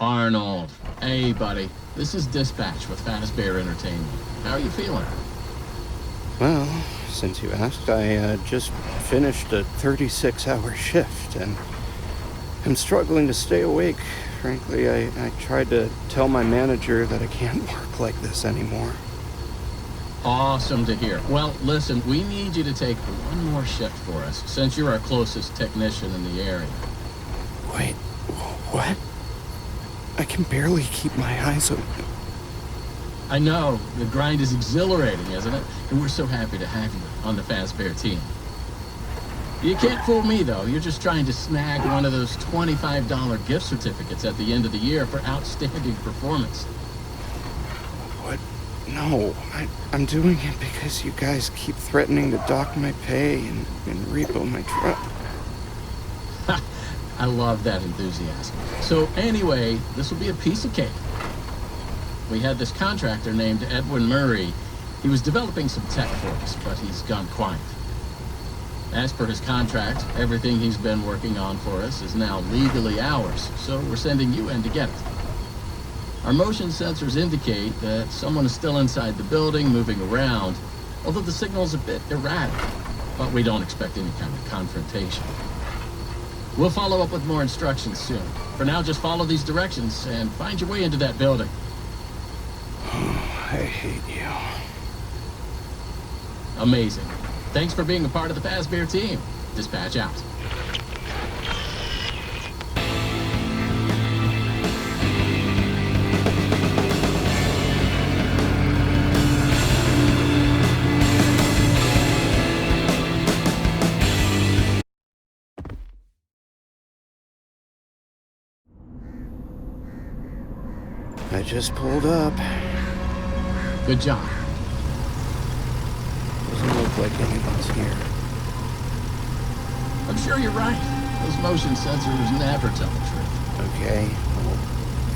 Arnold. Hey, buddy. This is Dispatch with Fazbear Entertainment. How are you feeling? Well, since you asked, I just finished a 36-hour shift, and I'm struggling to stay awake. Frankly, I tried to tell my manager that I can't work like this anymore. Awesome to hear. Well, listen, we need you to take one more shift for us, since you're our closest technician in the area. Wait, what? I can barely keep my eyes open. I know, the grind is exhilarating, isn't it? And we're so happy to have you on the Fazbear team. You can't fool me, though. You're just trying to snag one of those $25 gift certificates at the end of the year for outstanding performance. What? No, I'm doing it because you guys keep threatening to dock my pay and repo my truck. I love that enthusiasm. So anyway, this will be a piece of cake. We had this contractor named Edwin Murray. He was developing some tech for us, but he's gone quiet. As per his contract, everything he's been working on for us is now legally ours, so we're sending you in to get it. Our motion sensors indicate that someone is still inside the building, moving around, although the signal's a bit erratic, but we don't expect any kind of confrontation. We'll follow up with more instructions soon. For now, just follow these directions and find your way into that building. I hate you. Amazing. Thanks for being a part of the Fazbear team. Dispatch out. I just pulled up. Good job. Doesn't look like anyone's here. I'm sure you're right. Those motion sensors never tell the truth. Okay, well,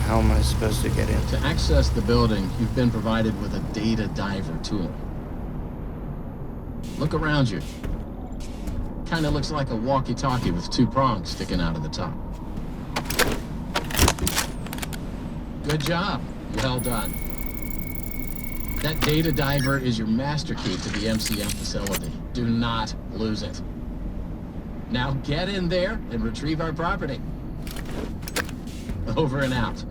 how am I supposed to get in? To access the building, you've been provided with a data diver tool. Look around you. Kinda looks like a walkie-talkie with two prongs sticking out of the top. Good job. Well done. That data diver is your master key to the MCM facility. Do not lose it. Now get in there and retrieve our property. Over and out.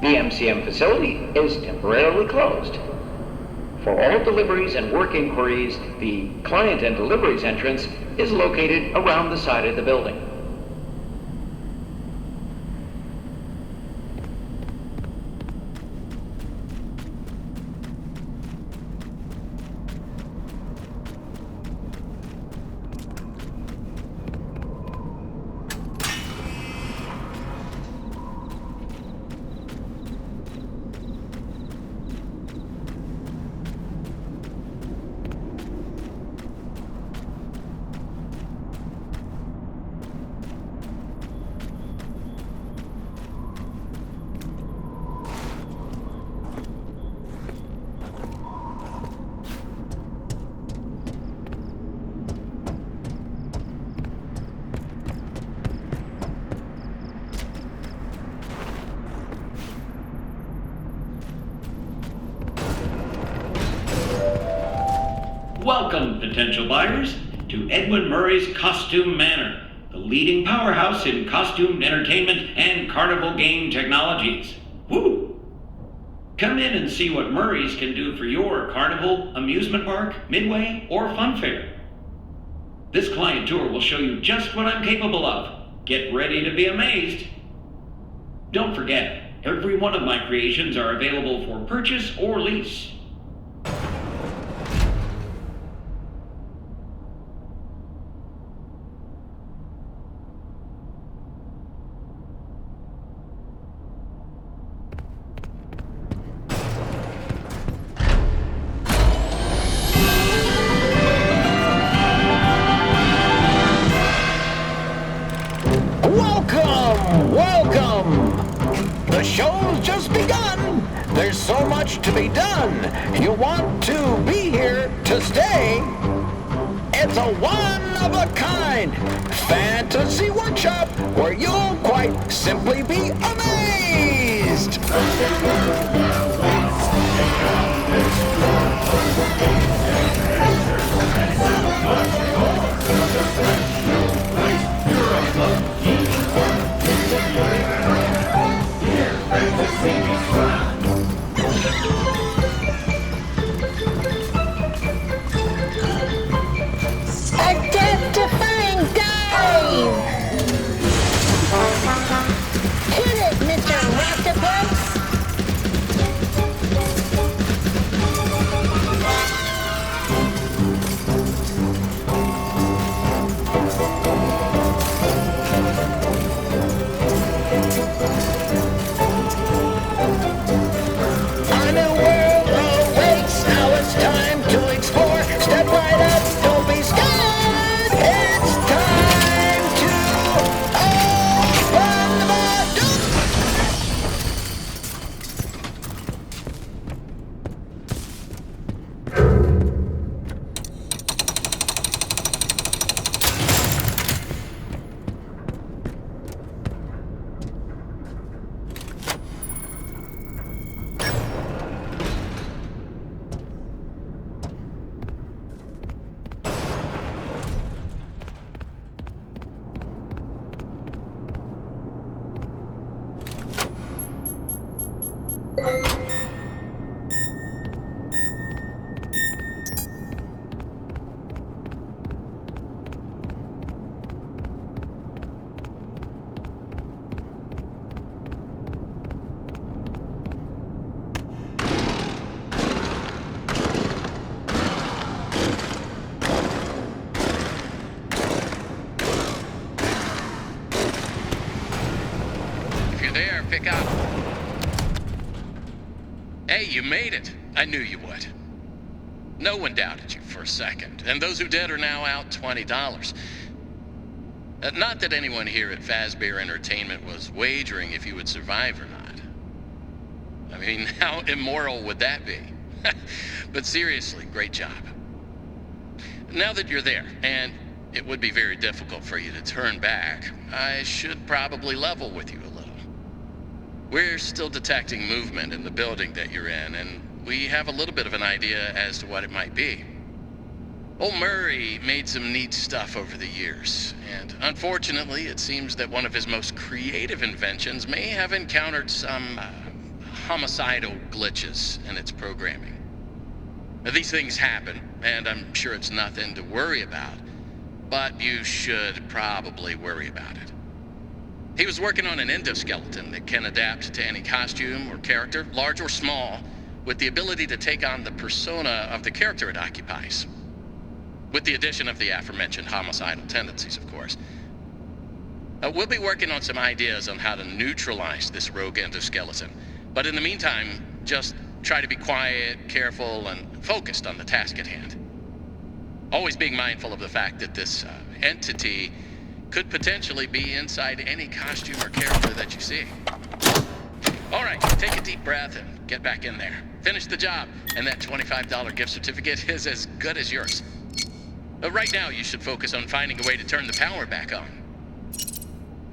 The MCM facility is temporarily closed. For all deliveries and work inquiries, the client and deliveries entrance is located around the side of the building. Welcome, potential buyers, to Edwin Murray's Costume Manor, the leading powerhouse in costume entertainment and carnival game technologies. Woo! Come in and see what Murray's can do for your carnival, amusement park, midway, or fun fair. This client tour will show you just what I'm capable of. Get ready to be amazed. Don't forget, every one of my creations are available for purchase or lease. The show's just begun. There's so much to be done. You'll want to be here to stay. It's a one-of-a-kind fantasy workshop where you'll quite simply be amazed. Identifying dive! Hit it, Mr. Octopus! A new world awaits. Now it's time to explore. Step right up, don't be scared. It's time to open the door. If you're there, pick up. Hey, you made it. I knew you would. No one doubted you for a second, and those who did are now out $20. Not that anyone here at Fazbear Entertainment was wagering if you would survive or not. I mean, how immoral would that be? But seriously, great job. Now that you're there, and it would be very difficult for you to turn back, I should probably level with you a little. We're still detecting movement in the building that you're in, and we have a little bit of an idea as to what it might be. Old Murray made some neat stuff over the years, and unfortunately, it seems that one of his most creative inventions may have encountered some homicidal glitches in its programming. Now, these things happen, and I'm sure it's nothing to worry about, but you should probably worry about it. He was working on an endoskeleton that can adapt to any costume or character, large or small, with the ability to take on the persona of the character it occupies. With the addition of the aforementioned homicidal tendencies, of course. We'll be working on some ideas on how to neutralize this rogue endoskeleton. But in the meantime, just try to be quiet, careful, and focused on the task at hand. Always being mindful of the fact that this entity could potentially be inside any costume or character that you see. All right, take a deep breath and get back in there. Finish the job, and that $25 gift certificate is as good as yours. Right now, you should focus on finding a way to turn the power back on.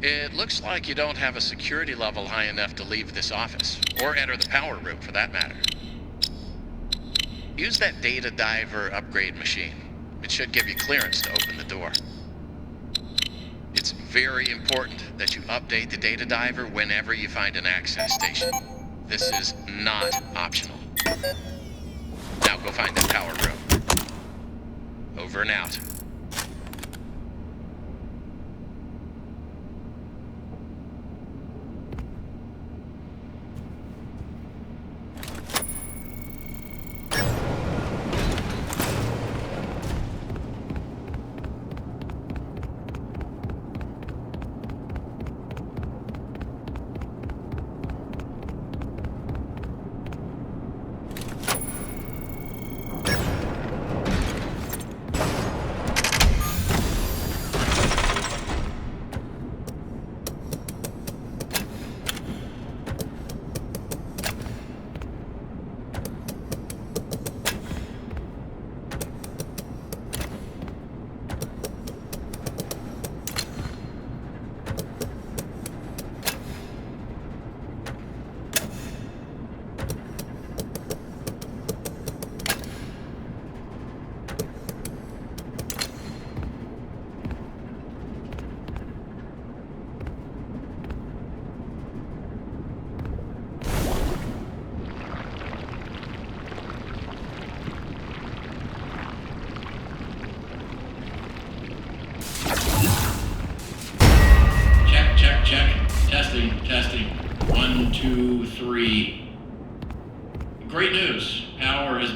It looks like you don't have a security level high enough to leave this office, or enter the power room for that matter. Use that data diver upgrade machine. It should give you clearance to open the door. It's very important that you update the data diver whenever you find an access station. This is not optional. Now go find that power room. Over and out.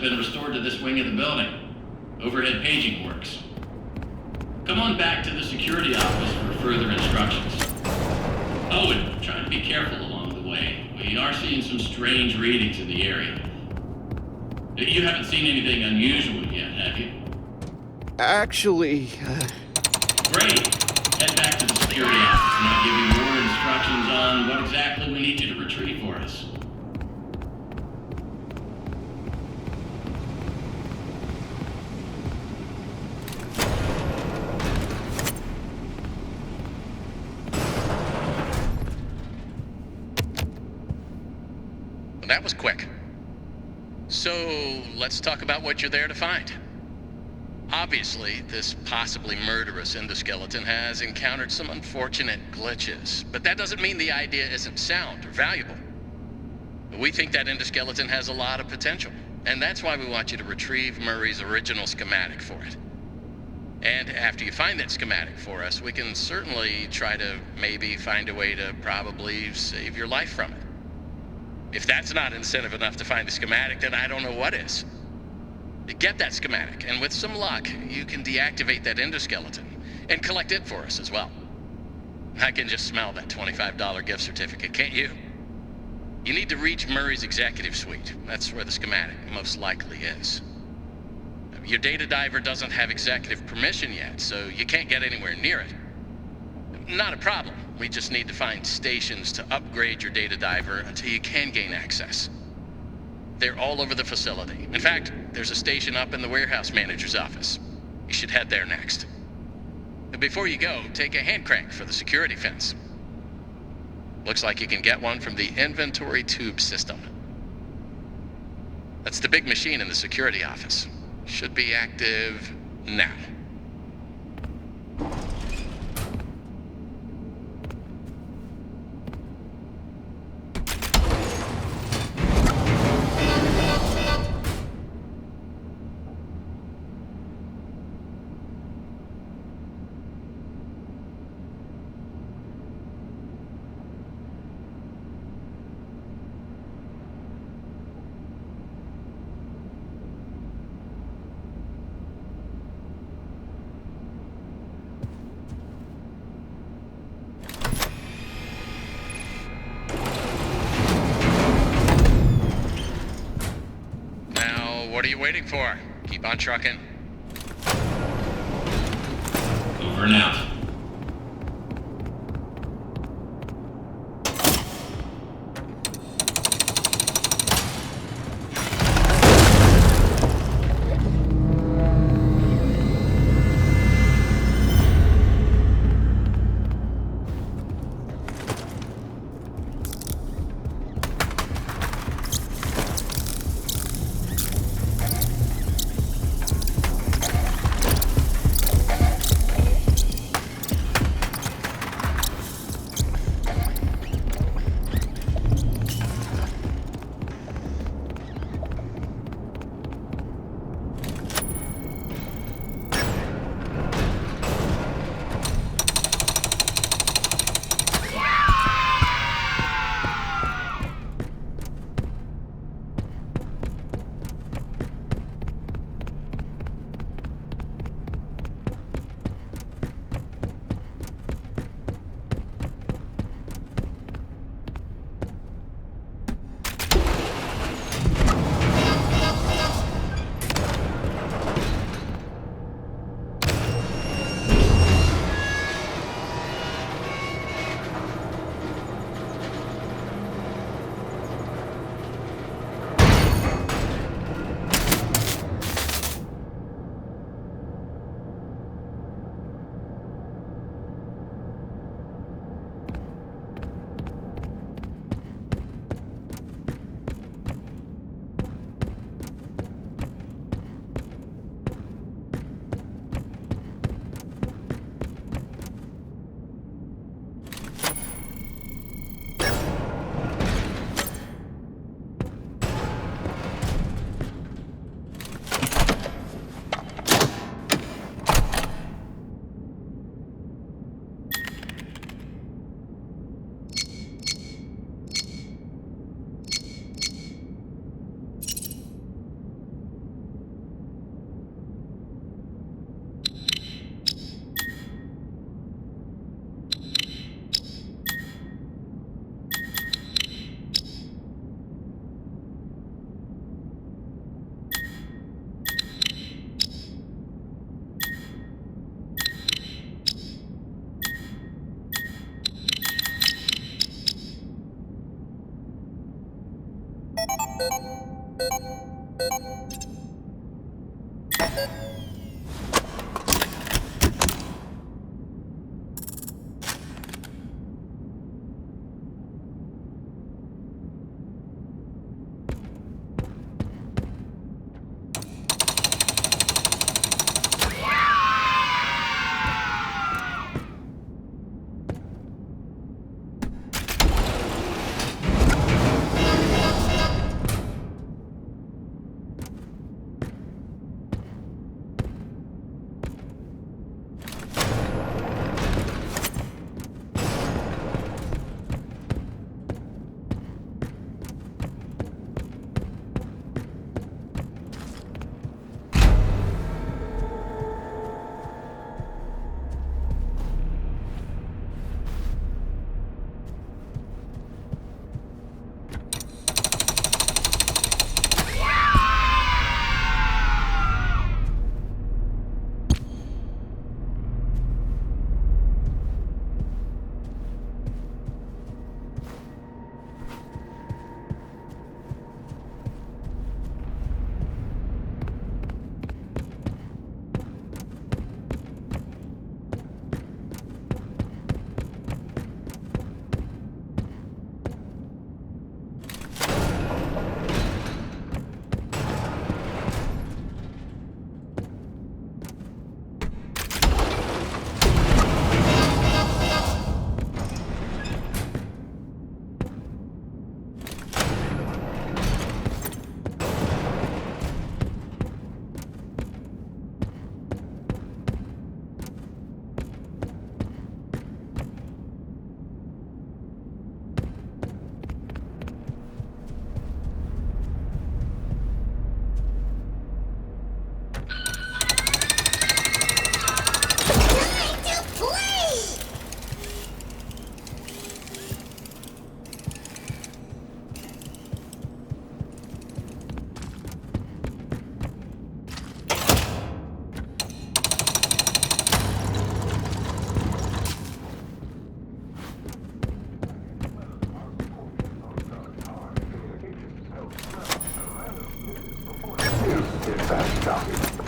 been restored to this wing of the building. Overhead paging works. Come on back to the security office for further instructions. Oh, and try to be careful along the way. We are seeing some strange readings in the area. You haven't seen anything unusual yet, have you? Actually, Great. Head back to the security office and I'll give you more instructions on what exactly we need you to retrieve for us. Well, that was quick. So, let's talk about what you're there to find. Obviously, this possibly murderous endoskeleton has encountered some unfortunate glitches, but that doesn't mean the idea isn't sound or valuable. We think that endoskeleton has a lot of potential, and that's why we want you to retrieve Murray's original schematic for it. And after you find that schematic for us, we can certainly try to maybe find a way to probably save your life from it. If that's not incentive enough to find the schematic, then I don't know what is. Get that schematic, and with some luck, you can deactivate that endoskeleton and collect it for us as well. I can just smell that $25 gift certificate, can't you? You need to reach Murray's executive suite. That's where the schematic most likely is. Your data diver doesn't have executive permission yet, so you can't get anywhere near it. Not a problem. We just need to find stations to upgrade your data diver until you can gain access. They're all over the facility. In fact, there's a station up in the warehouse manager's office. You should head there next. Before you go, take a hand crank for the security fence. Looks like you can get one from the inventory tube system. That's the big machine in the security office. Should be active now. What are you waiting for? Keep on trucking. Over and out.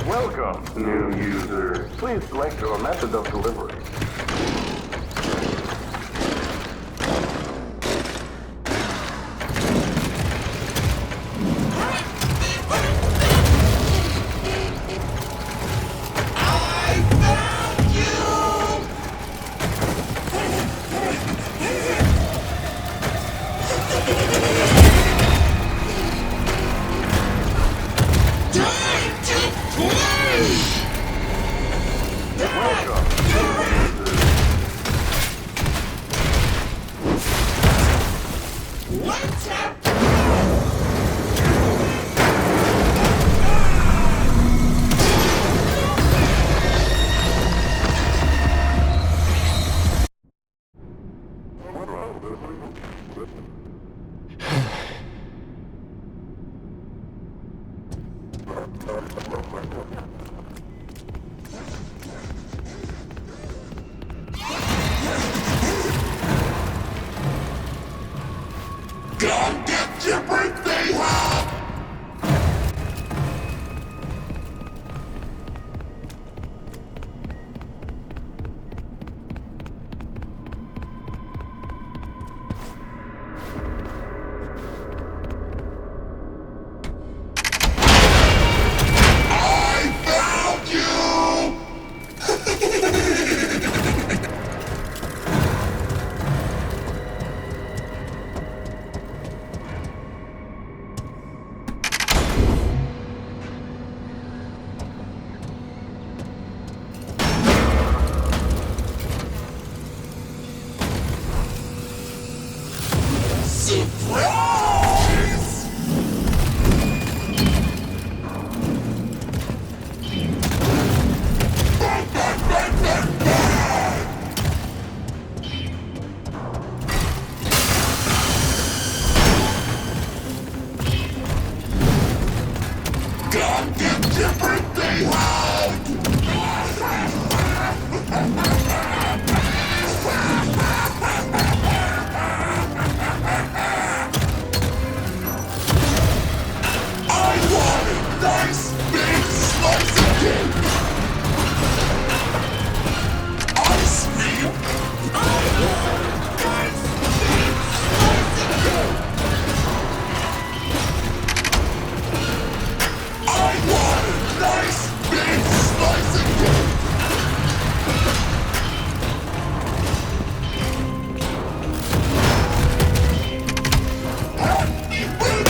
Welcome, new user. Please select your method of delivery. Come get your birthday hat! I found you! Surprise! Bang, bang, bang, bang, bang! Come get your birthday hat! I want a nice big slice of Ice me! I want a nice big slicing cake! Happy birthday!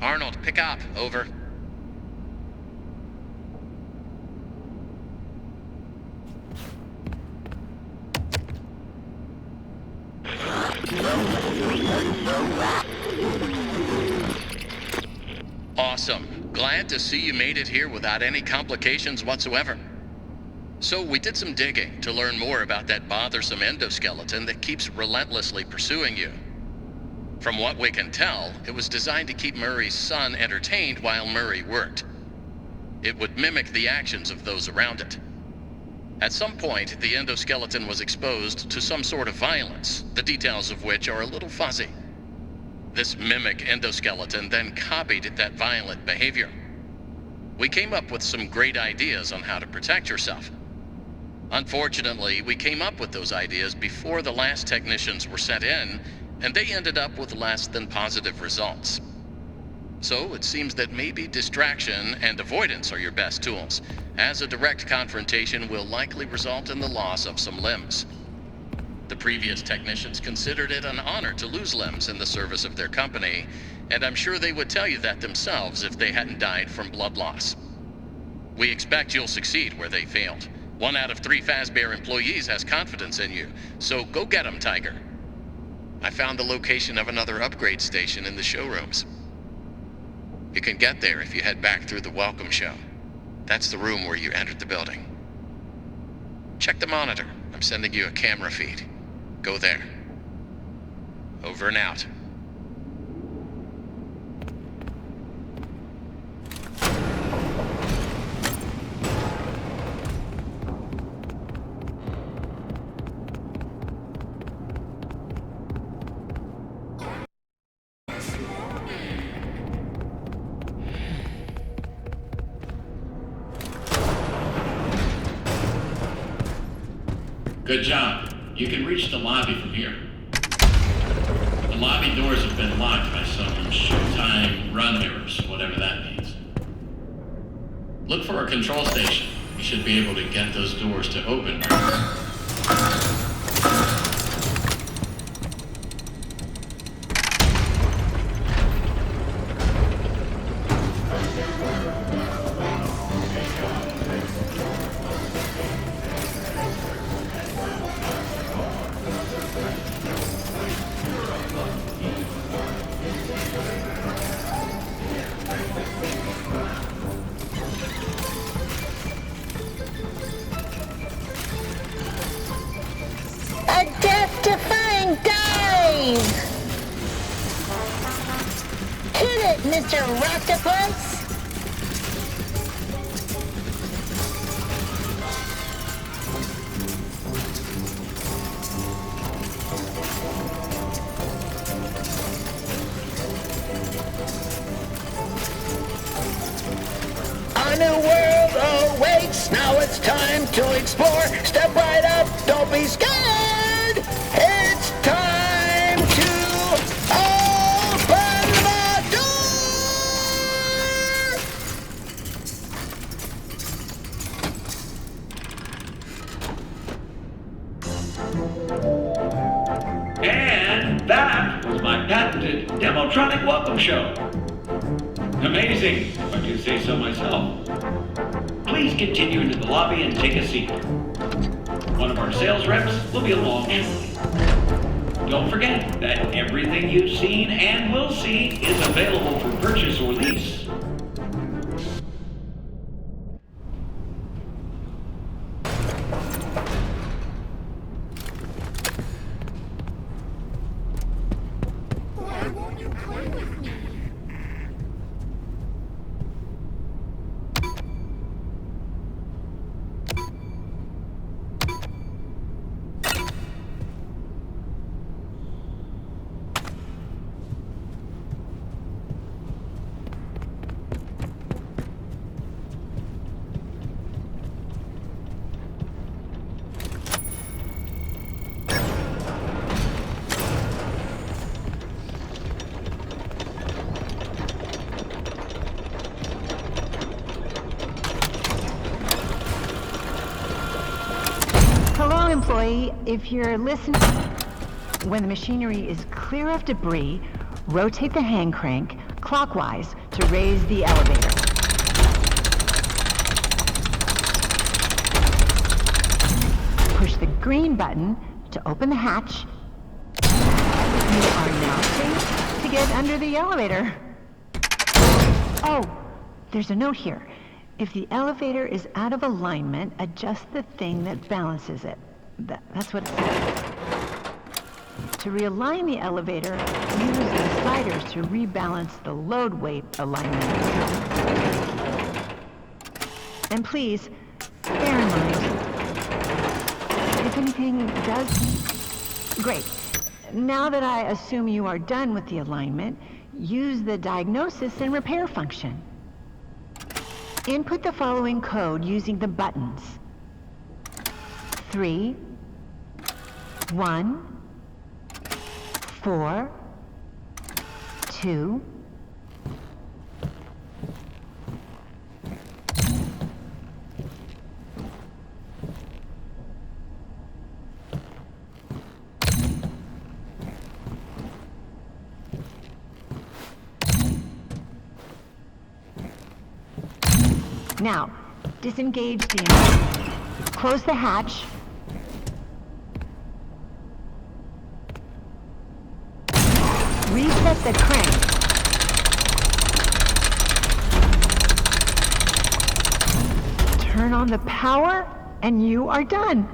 Arnold, pick up. Over. Awesome. Glad to see you made it here without any complications whatsoever. So we did some digging to learn more about that bothersome endoskeleton that keeps relentlessly pursuing you. From what we can tell, it was designed to keep Murray's son entertained while Murray worked. It would mimic the actions of those around it. At some point, the endoskeleton was exposed to some sort of violence, the details of which are a little fuzzy. This mimic endoskeleton then copied that violent behavior. We came up with some great ideas on how to protect yourself. Unfortunately, we came up with those ideas before the last technicians were sent in, and they ended up with less than positive results. So it seems that maybe distraction and avoidance are your best tools, as a direct confrontation will likely result in the loss of some limbs. The previous technicians considered it an honor to lose limbs in the service of their company, and I'm sure they would tell you that themselves if they hadn't died from blood loss. We expect you'll succeed where they failed. 1 out of 3 Fazbear employees has confidence in you, so go get 'em, Tiger. I found the location of another upgrade station in the showrooms. You can get there if you head back through the welcome show. That's the room where you entered the building. Check the monitor. I'm sending you a camera feed. Go there. Over and out. Good job. You can reach the lobby from here. The lobby doors have been locked by some showtime run errors, whatever that means. Look for a control station. You should be able to get those doors to open. A death-defying dive! Hit it, Mr. Octopus! A new world awaits. Now it's time to explore. Step right up. Don't be scared. It's time to open the door. electronic welcome show. Amazing, if I do say so myself. Please continue into the lobby and take a seat. One of our sales reps will be along shortly. Don't forget that everything you've seen and will see is available for purchase or lease. Why won't you play with me? Hello, employee. If you're listening, when the machinery is clear of debris, rotate the hand crank clockwise to raise the elevator. Push the green button to open the hatch. You are now safe to get under the elevator. Oh, there's a note here. If the elevator is out of alignment, adjust the thing that balances it. That's what it says. To realign the elevator, use the sliders to rebalance the load weight alignment. And please, bear in mind, if anything does... Great. Now that I assume you are done with the alignment, use the diagnosis and repair function. Input the following code using the buttons. 3, 1, 4, 2, Now, disengage the engine. Close the hatch. Reset the crank. Turn on the power, and you are done.